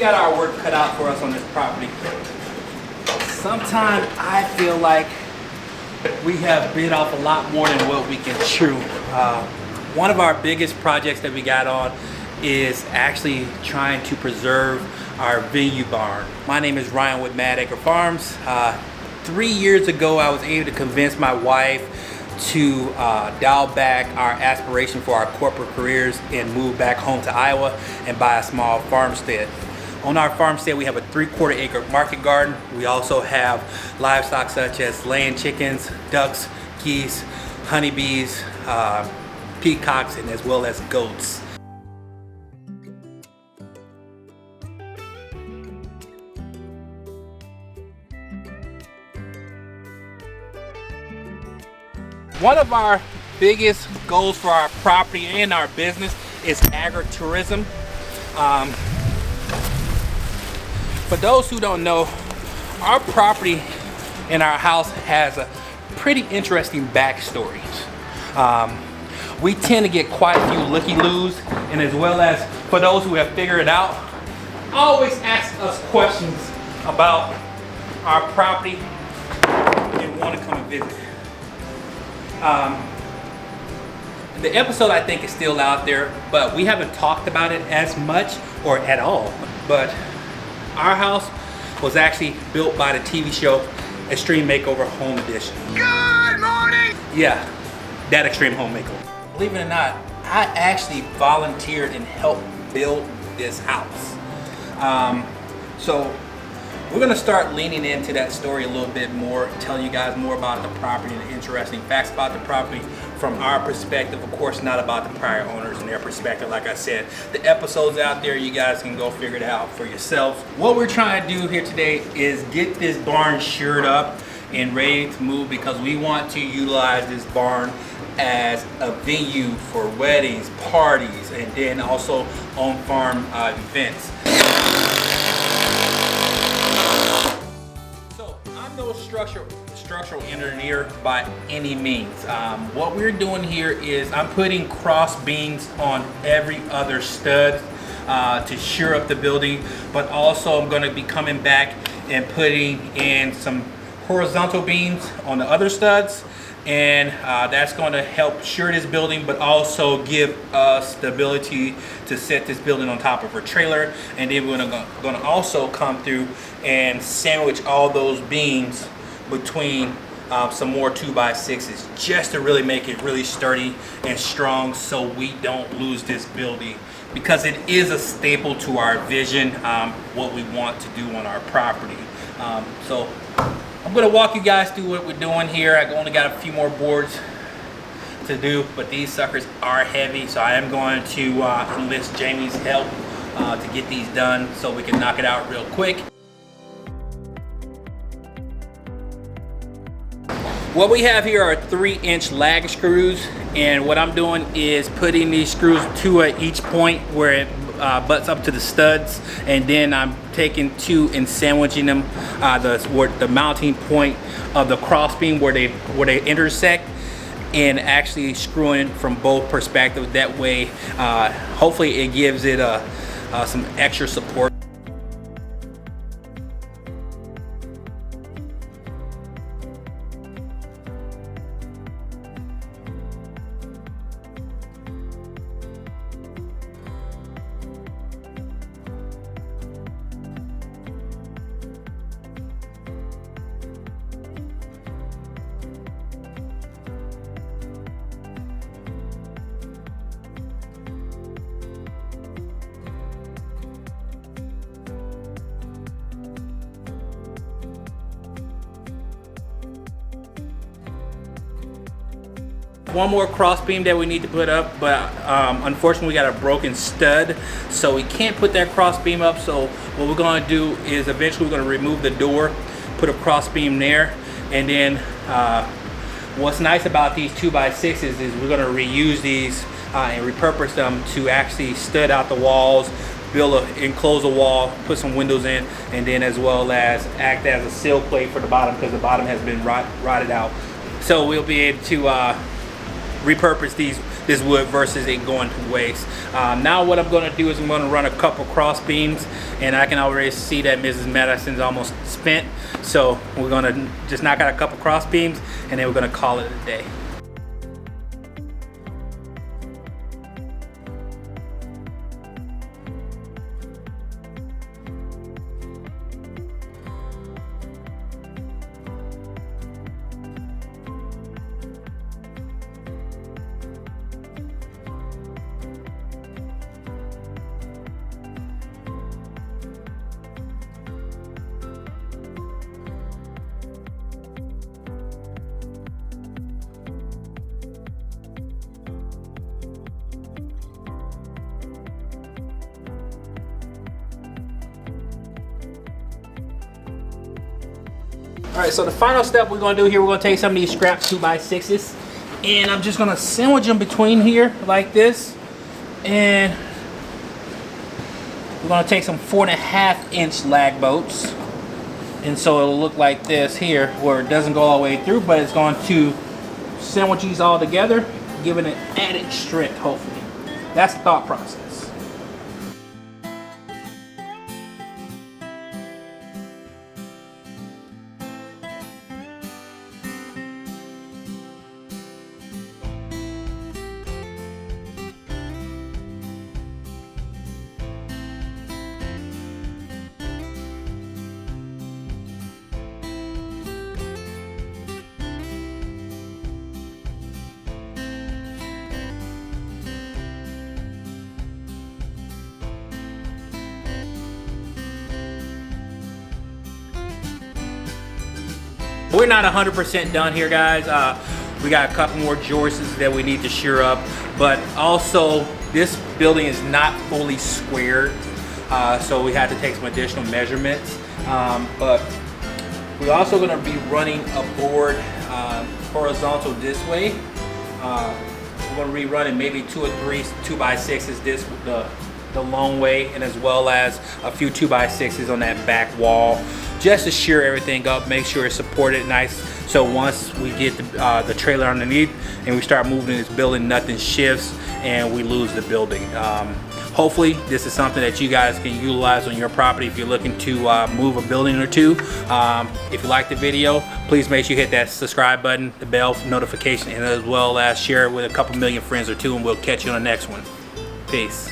got our work cut out for us on this property. Sometimes I feel like we have bit off a lot more than what we can chew. One of our biggest projects that we got on is actually trying to preserve our venue barn. My name is Ryan with Acre Farms. 3 years ago, I was able to convince my wife to dial back our aspiration for our corporate careers and move back home to Iowa and buy a small farmstead. On our farmstead, we have a 3/4 acre market garden. We also have livestock such as laying chickens, ducks, geese, honeybees, peacocks, and as well as goats. One of our biggest goals for our property and our business is agritourism. For those who don't know, our property and our house has a pretty interesting backstory. We tend to get quite a few looky-loos, and as well as for those who have figured it out, always ask us questions about our property and want to come and visit. The episode I think is still out there, but we haven't talked about it as much or at all. But our house was actually built by the TV show Extreme Makeover Home Edition. Good morning! Yeah, that Extreme Home Makeover. Believe it or not, I actually volunteered and helped build this house. So we're gonna start leaning into that story a little bit more, telling you guys more about the property and the interesting facts about the property from our perspective, of course, not about the prior owners and their perspective. Like I said, the episode's out there, you guys can go figure it out for yourselves. What we're trying to do here today is get this barn shored up and ready to move, because we want to utilize this barn as a venue for weddings, parties, and then also on-farm events. No structural engineer by any means. What we're doing here is I'm putting cross beams on every other stud to shore up the building, but also I'm going to be coming back and putting in some horizontal beams on the other studs, and that's going to help shore this building, but also give us the ability to set this building on top of our trailer. And then we're going to also come through and sandwich all those beams between some more 2x6s, just to really make it really sturdy and strong, so we don't lose this building, because it is a staple to our vision, what we want to do on our property. So I'm going to walk you guys through what we're doing here. I only got a few more boards to do, but these suckers are heavy, so I am going to enlist Jamie's help to get these done so we can knock it out real quick. What we have here are 3-inch lag screws, and what I'm doing is putting these screws, 2 at each point where it butts up to the studs, and then I'm taking 2 and sandwiching them the mounting point of the cross beam where they intersect, and actually screwing from both perspectives. That way, hopefully it gives it some extra support. One more cross beam that we need to put up, but unfortunately we got a broken stud, so we can't put that cross beam up. So what we're going to do is eventually we're going to remove the door, put a cross beam there, and then what's nice about these 2x6s is we're going to reuse these and repurpose them to actually stud out the walls, enclose a wall, put some windows in, and then as well as act as a sill plate for the bottom, because the bottom has been rotted out. So we'll be able to repurpose these this wood versus it going to waste. Now what I'm going to do is I'm going to run a couple cross beams, and I can already see that Mrs. Madison's almost spent. So we're going to just knock out a couple cross beams, and then we're going to call it a day. All right, so the final step we're gonna do here, we're gonna take some of these scrap 2x6s, and I'm just gonna sandwich them between here like this, and we're gonna take some 4.5-inch lag bolts, and so it'll look like this here, where it doesn't go all the way through, but it's going to sandwich these all together, giving it added strength, hopefully. That's the thought process. We're not 100% done here, guys. We got a couple more joists that we need to shear up, but also this building is not fully squared, so we had to take some additional measurements. But we're also going to be running a board horizontal this way. We're going to be running maybe 2 or 3 2x6s this the long way, and as well as a few 2x6s on that back wall, just to shear everything up, make sure it's supported nice, so once we get the trailer underneath and we start moving this building, nothing shifts and we lose the building. Hopefully this is something that you guys can utilize on your property if you're looking to move a building or two. If you like the video, please make sure you hit that subscribe button, the bell for notification, and as well as share it with a couple million friends or two, and we'll catch you on the next one. Peace.